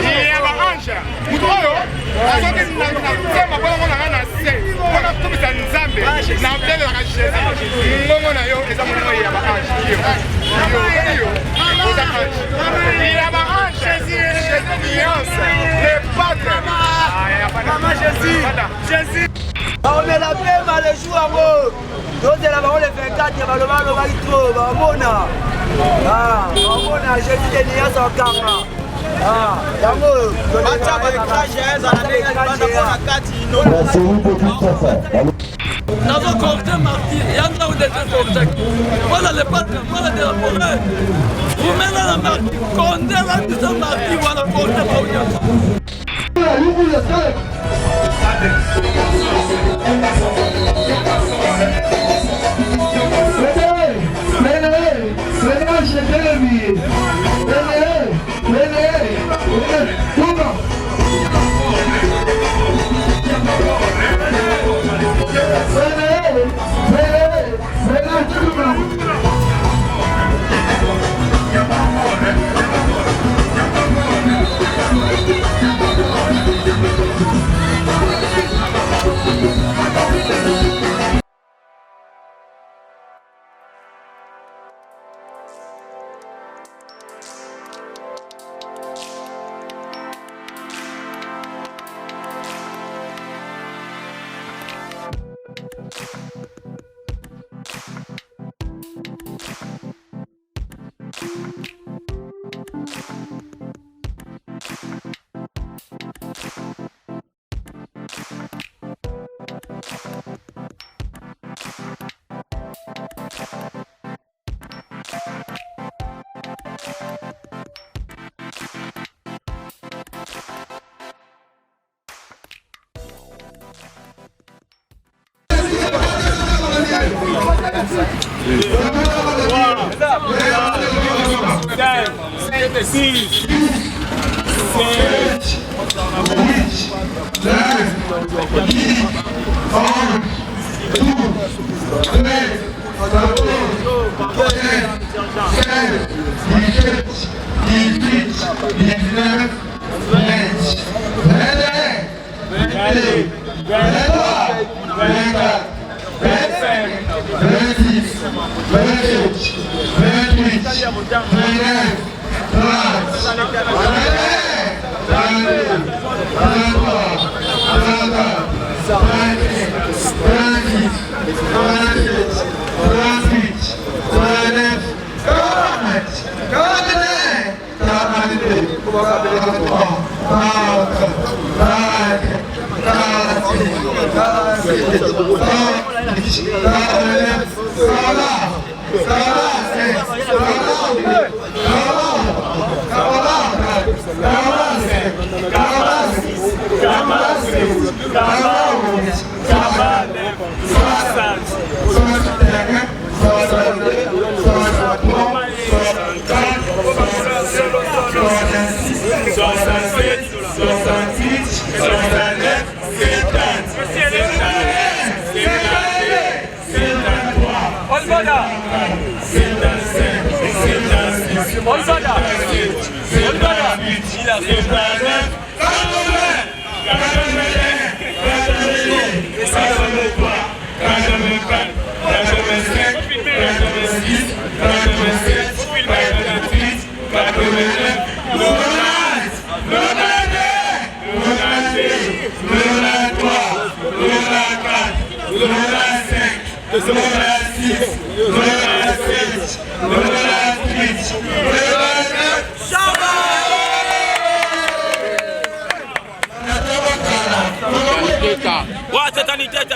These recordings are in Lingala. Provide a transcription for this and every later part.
ya baange mutu oyo azoki nasema bongo nanga na se mpona kokomisa nzambe na belelaka jésus mbongo na yo eza monimo ya baange yo oza ange ya baange jésus nuance le patre mama jésus on est la paix mal les jours amour donc c'est la parole le 24 baloba loba trop bamona bamona jésus de nuance en karma yango mataba écrage za na ndenge banda kona kati no nazo corte martyr yanga ou d'être corte voilà le patre voilà de la forêt vous menez la martyr condé la de martyr voilà corte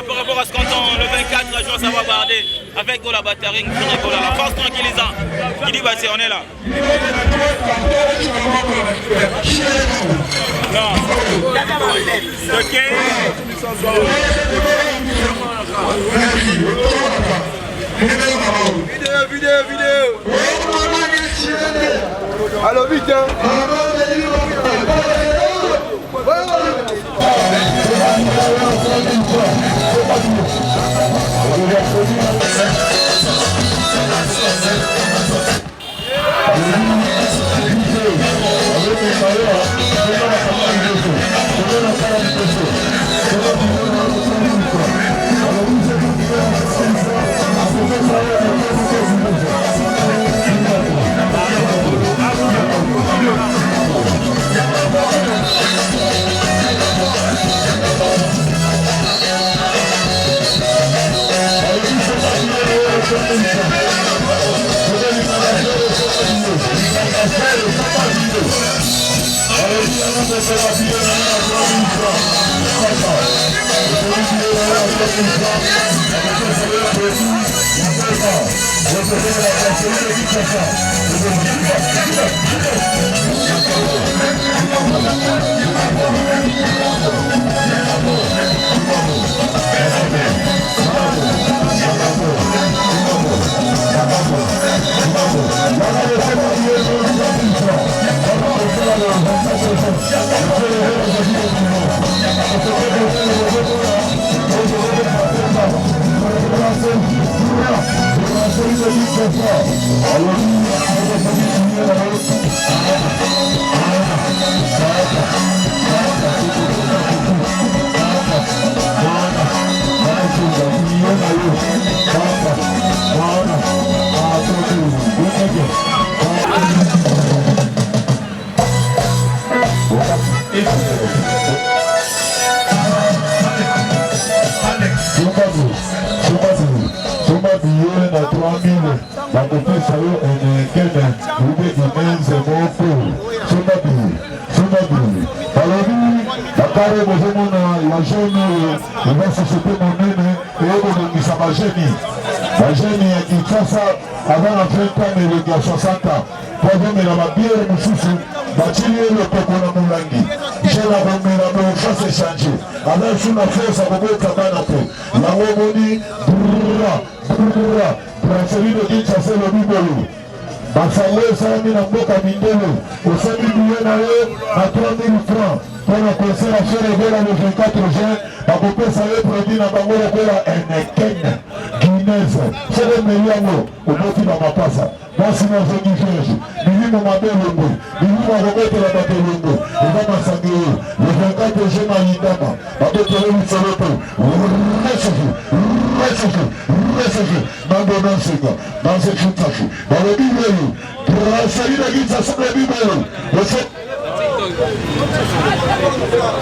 pour par rapport à ce qu'on entend le 24 juin, ça va barder avec de la batterie, la force tranquillisante. Qui dit bah c'est on est là. Non. Ok. Vidéo. Allô, vite hein.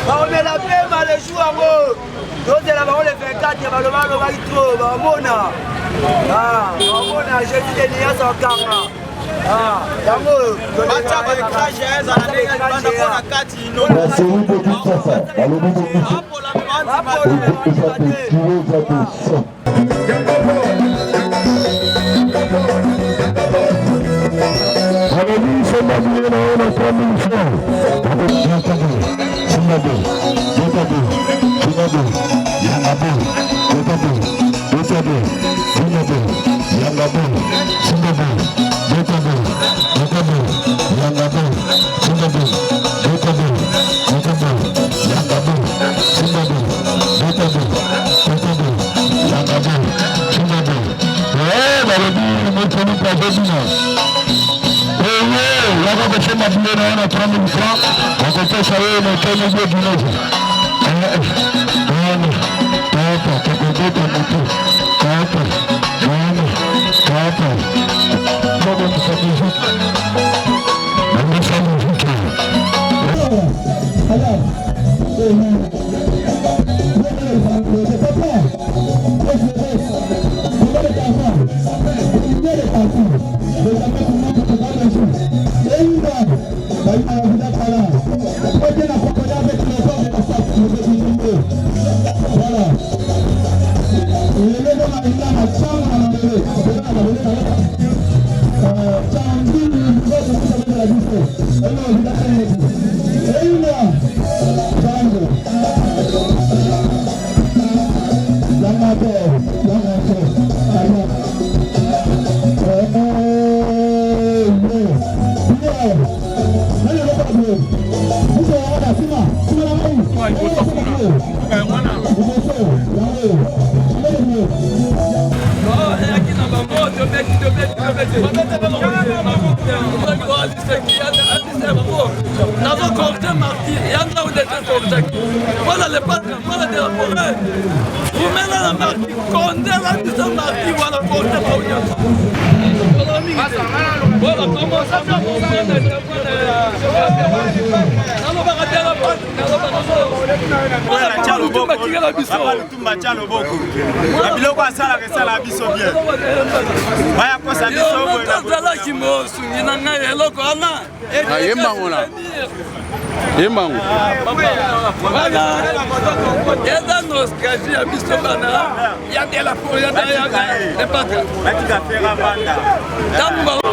On met la paix, les jours en haut. Nous, c'est là-bas, on les fait 4, il va le mal, on va y trouver. On a jeudi des liens en karma. tika biso papa Lutumba tia loboko na biloko asala resala biso bien baya kosa biso tala kimosu na ngai eloko ana yembango na yembango bana eza noskaji ya biso bana ya de la pour ya de paka batika fera banda tamba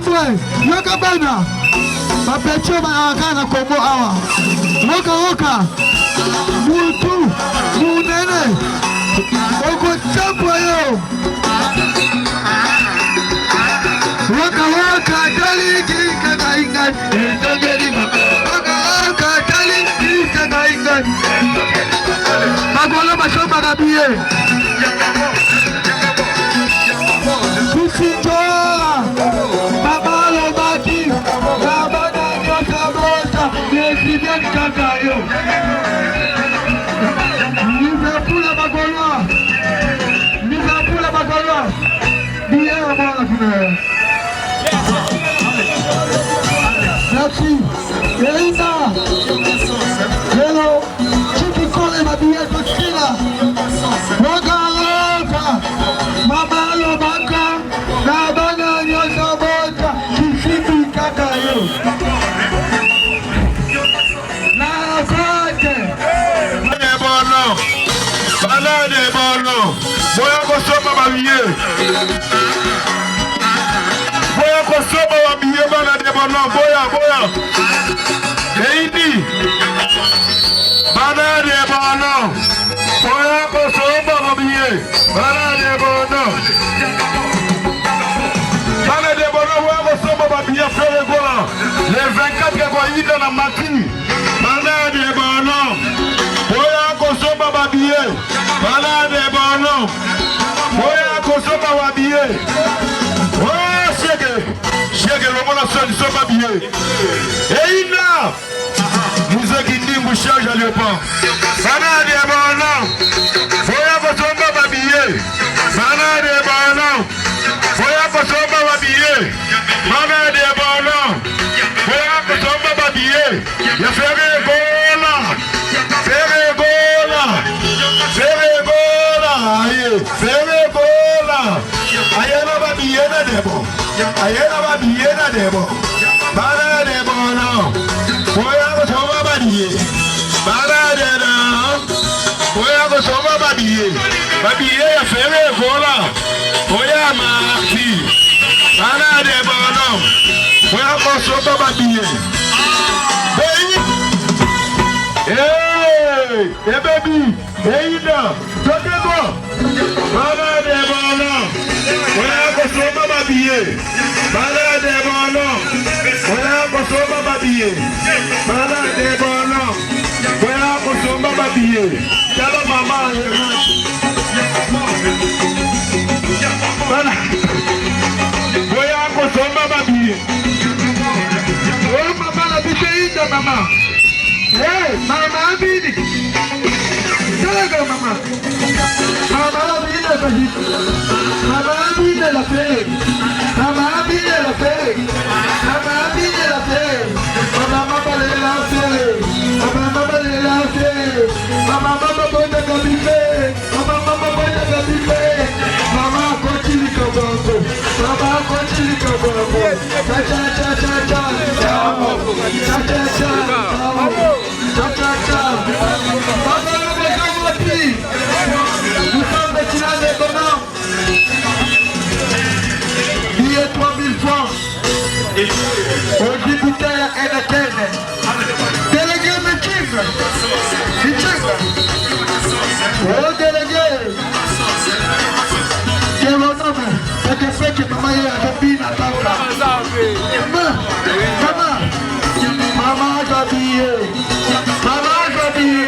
Yokabana Bapecho Marakana Komo Awa Woka Mutu Munene Oko Champoyo Woka Dali Kika Ingan Woka Dali Kika Ingan Magolo Machoma Gabiye Kusinjora Babalo Maki Babana Yotabota President Kakayo Nizapula Magolo Bien avant la finale. Merci Elisa Hello Chiki Kole Mabia Koskila Woka Babalo Maka Babana Yotabota Kisipi Kakayo La Kote Balade bono Boya kosoma babiye Boya kosoma babiye balade bono Boya Eidi Balade bono Boya kosoma babiye Balade bono Balade bono Boya kosoma babiye Frère Gola Les 24 kwa ida na matini Balade bono Boya kosoma babiye Balade bono Boya kosoma wabiye Oh Shege lomona soli soma biye Eina Muzeki ndimbu charge aliopan Balade bono Boya kosoma babiye Balade bono Boya kosoma wabiye Balade bono Boya kosoma babiye Ya Frère Gola Frère Gola Ayena babiye na debo Balade bono Boya kosoma babiye Balade na Boya kosoma babiye Babiye ya Frère Gola Boya Marti Balade bono Boya kosomba babillet. Hey, baby, hey, toi. Malade et bon nom. Voilà kosomba babillet. Malade et bon nom. Voilà kosomba babillet. Malade et bon nom. Voilà kosomba babillet. Yalo mama. Voilà. Voilà kosomba babillet. Oh mama la bouteille mama. Hey, mama abidi. Saga mama. Mama abidi la bouteille. Mama abidi la bouteille. Mama abidi la bouteille. Mama abidi la bouteille. Mama bale la bouteille. Mama bale la bouteille. Mama boy de kabile. Mama boy de kabile. Mama continue kabongo. Mama continue kabongo. Cha cha cha cha cha. Cha cha cha. Cha cha cha. Mama nous sommes des Tirans des Bonhommes. Billet 3000 francs. Au député à Enaken. Délégué Miching. Au délégué. Quel homme. C'est que fait que maman est à Gabine à Tanga. Maman Gabine. Maman Gabine.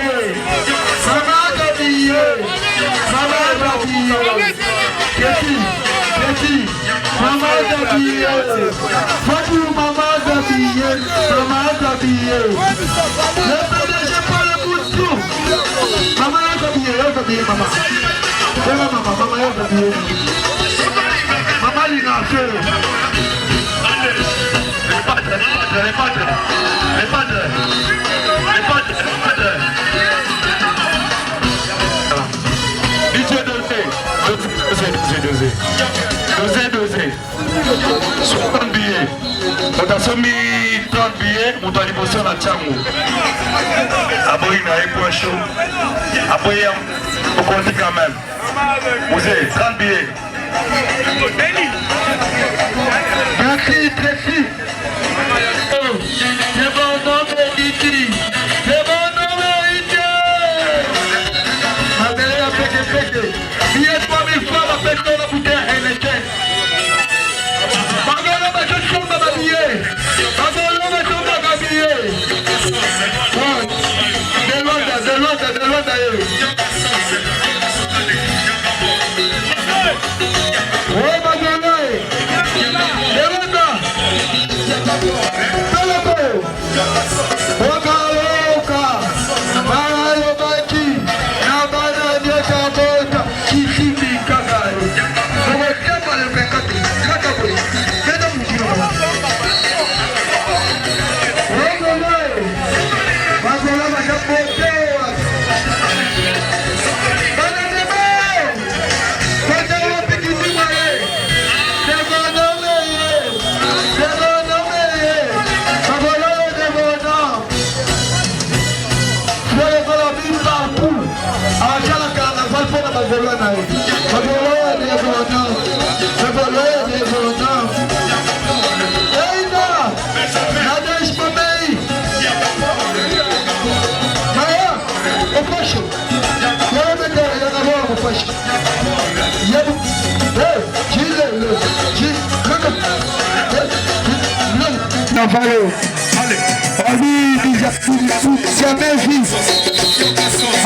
Maman Gabine. Maman Gabine. Qu'est-ce Maman Gabine. Fatou Maman Gabine. Maman Gabine. Le PDG pas le bout de tout. Maman Gabine, maman. C'est la maman, maman Gabine. Maman Lina fait. Les pattes. Dosé. 60 billets. On a soumis 30 billets, on doit les poser dans la tchango. Aboye n'a pas point chaud. Aboye, on compte quand même. Vous avez 30 billets. Merci, Tracy. C'est bon nom, Diti. C'est bon nom, Diti. Ma belle a pété. Billet 3000 francs, la personne a coûté un Heineken. Magolo, ma chanson m'a habillé. Magolo, ma chanson m'a habillé. De loin d'ailleurs. Oh, Magolo. De loin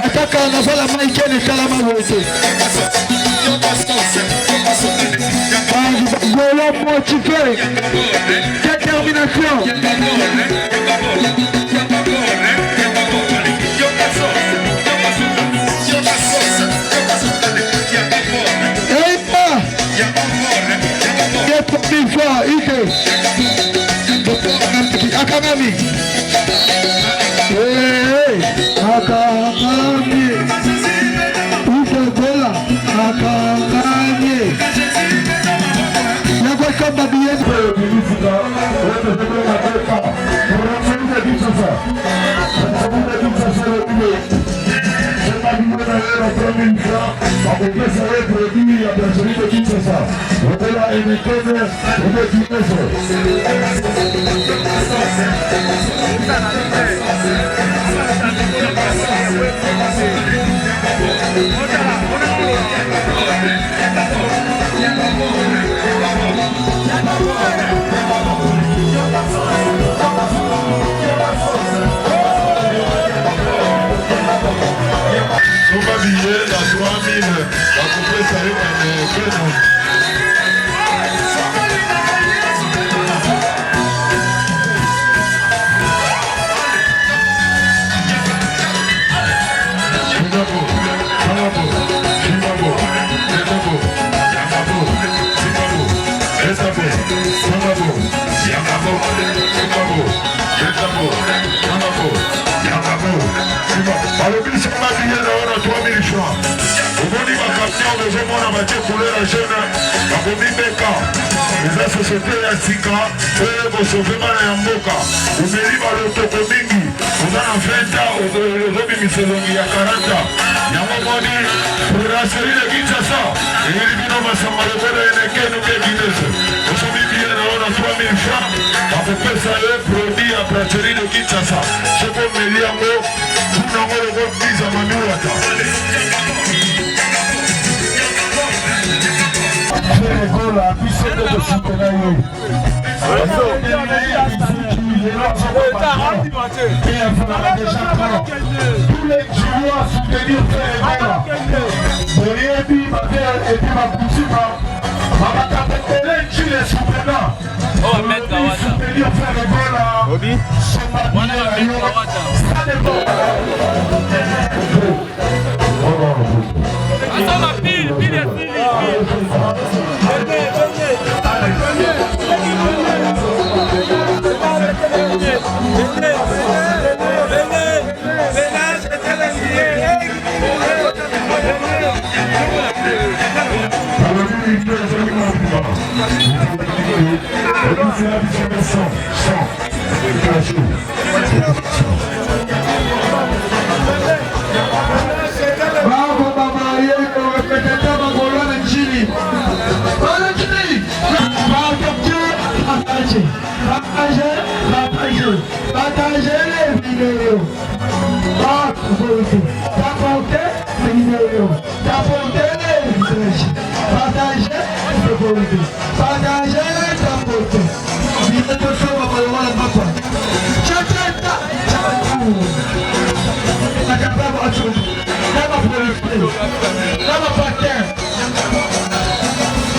Ataka on a fait la maïkenne et Kalama Voté. Golo motivé. Détermination. Et pas. Des petites fois, Akanami. Akanami. Ukebola. Akanami. Yako kama biyezo. Kinshasa, kabisa. Wabela imekeme umekimeso. Soka billet à 3000, à peu près ça est un la société ya sika oyo bosauve bana ya mboka omeli balotoko mingi oza na 20 ans ozobimisa elongi ya 40 yango moni brasserie de Kinshasa eyeli bino masamba lokola enekenu ke Guinness osomi biye na yo na 3000 francs bakopesa yo produit ya brasserie de Kinshasa soki omeli yango tunango loko biza manuata Gola, biso de soutenir. Tous les jours à soutenir Frère Boyebi, ma mère et puis ma cousine, ma capitaine, tu les soutenants. Oh, mettre Kawata. Soutenir Frère Gola. Obi. Voilà, mettre Kawata. Ça dépend. Attends, ma pile, pile et pile. Partagez les vidéos. Apportez les vidéos. Apportez les vidéos. Partagez les vidéos. Partagez les apportez. Vidéo de ça, on va voir la papa. Tcha-tcha-tcha. La capable à tout. Là, ma police. Là, ma paquet.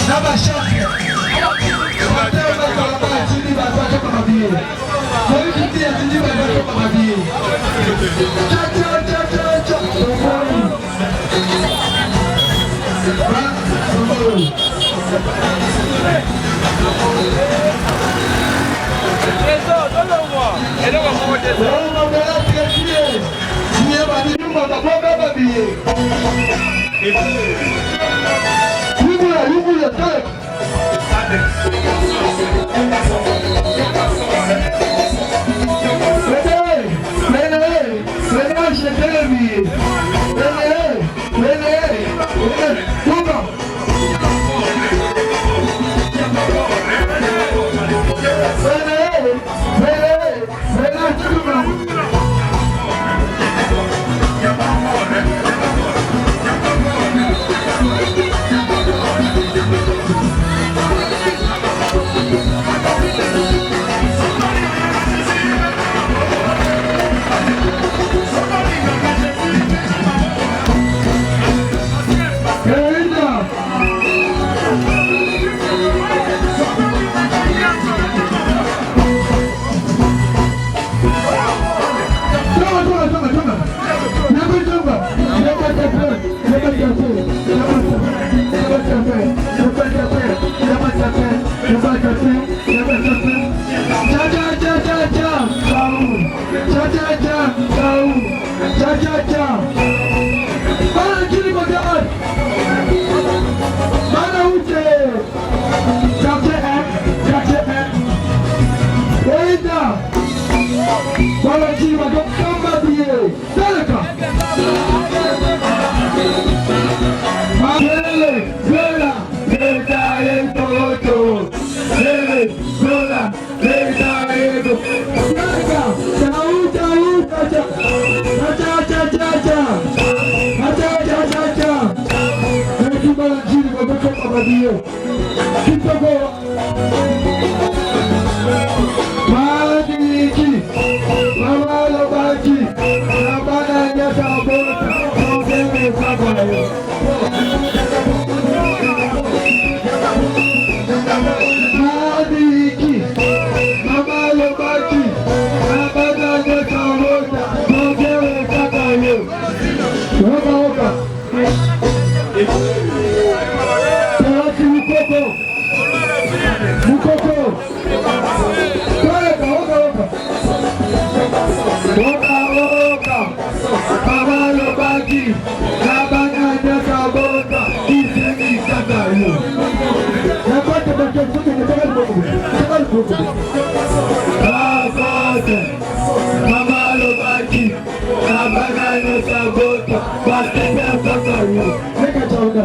Là, ma chance. Vela, Yo, Kitoko, Madiki, Mama Lobaki, Nabana Nyata Bota, Nobeme Sabayo. Madiki, Mama Lobaki, Nabana Nyata Bota, Nobeme Sabayo. Oka Oka. Mukoko, oka. Mama Lobaki, Nabana Nyata Bota, Isemi Kakayo. Napata bakiatu kitaka lukuku. Mama Lobaki, Nabana Nyata Bota, Isemi Kakayo. Neka chauda.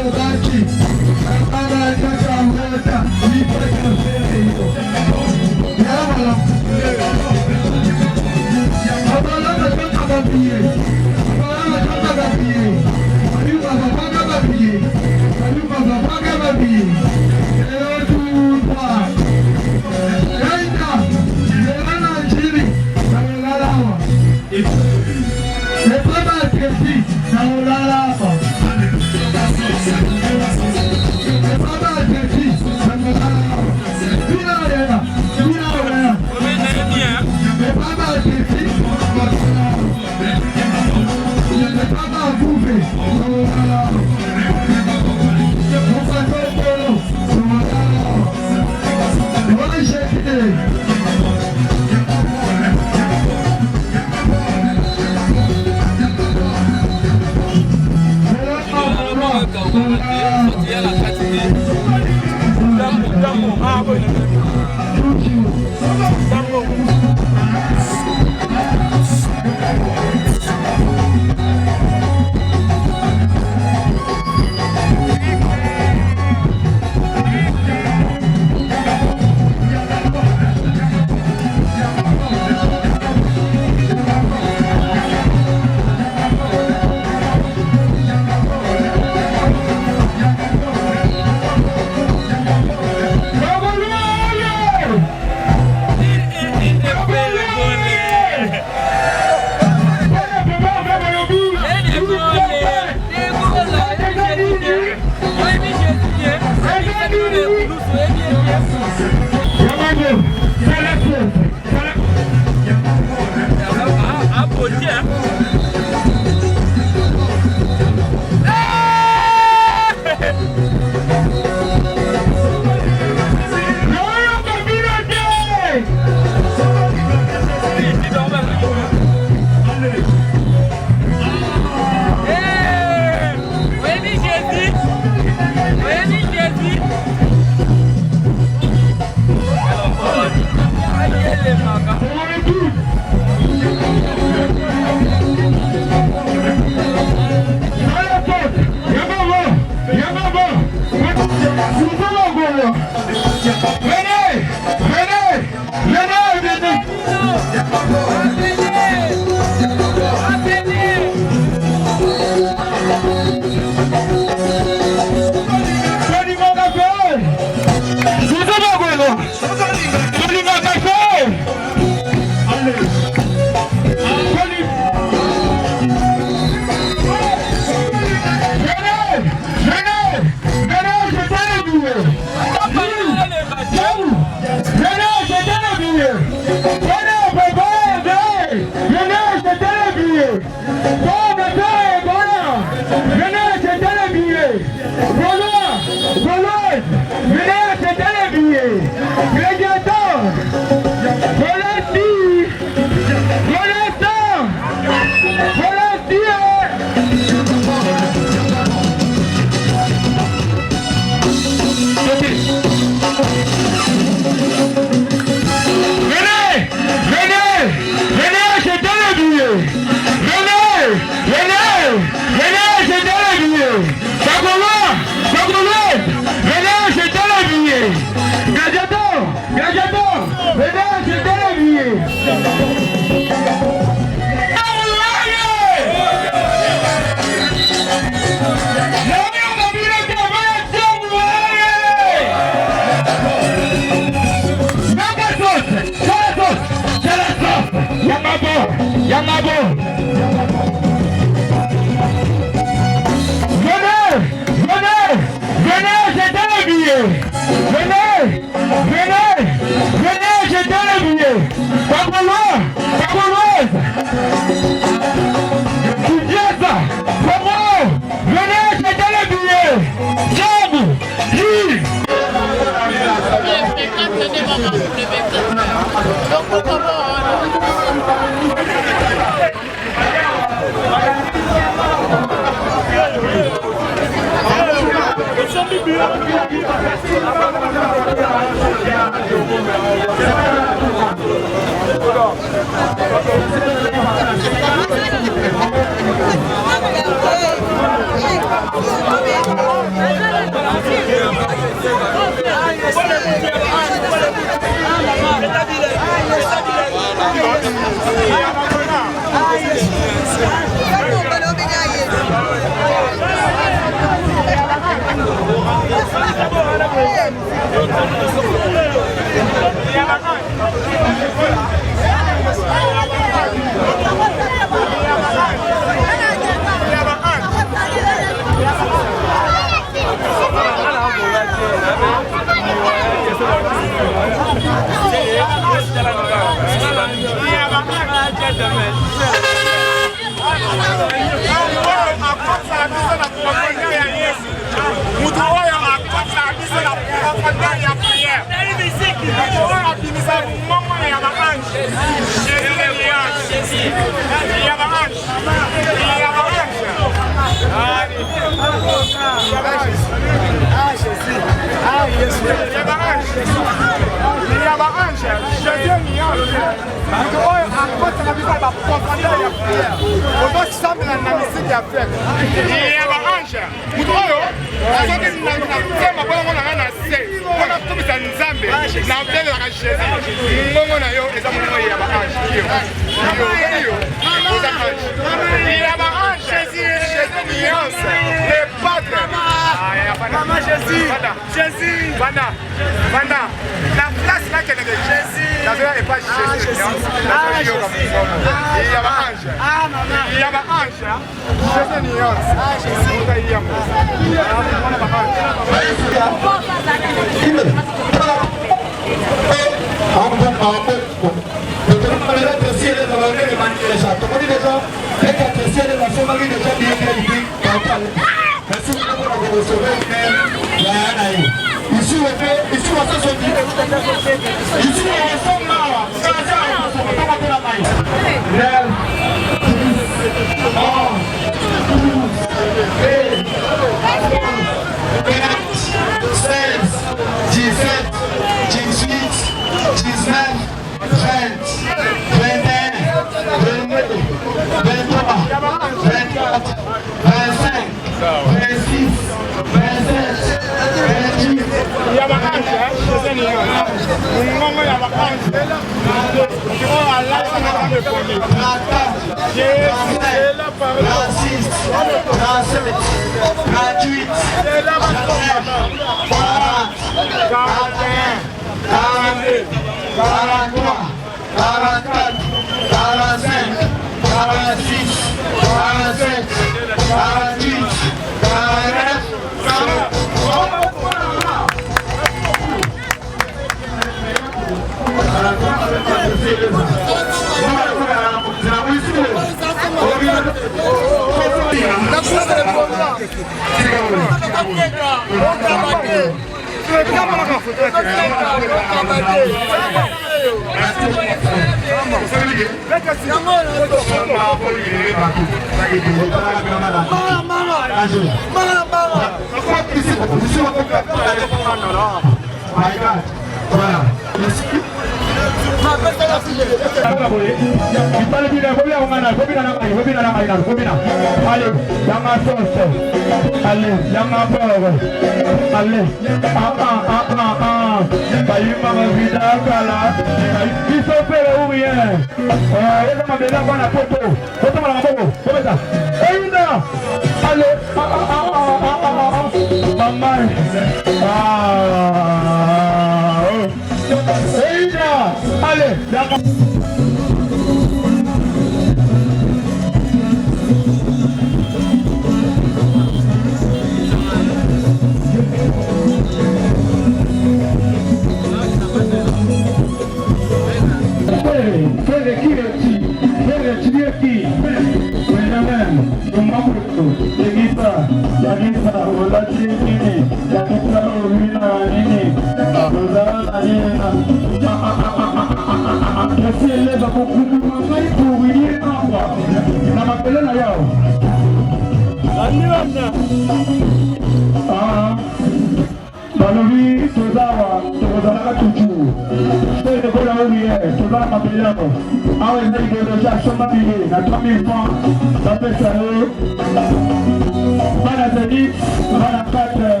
Bana 7, bana 4,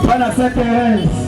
bana 7.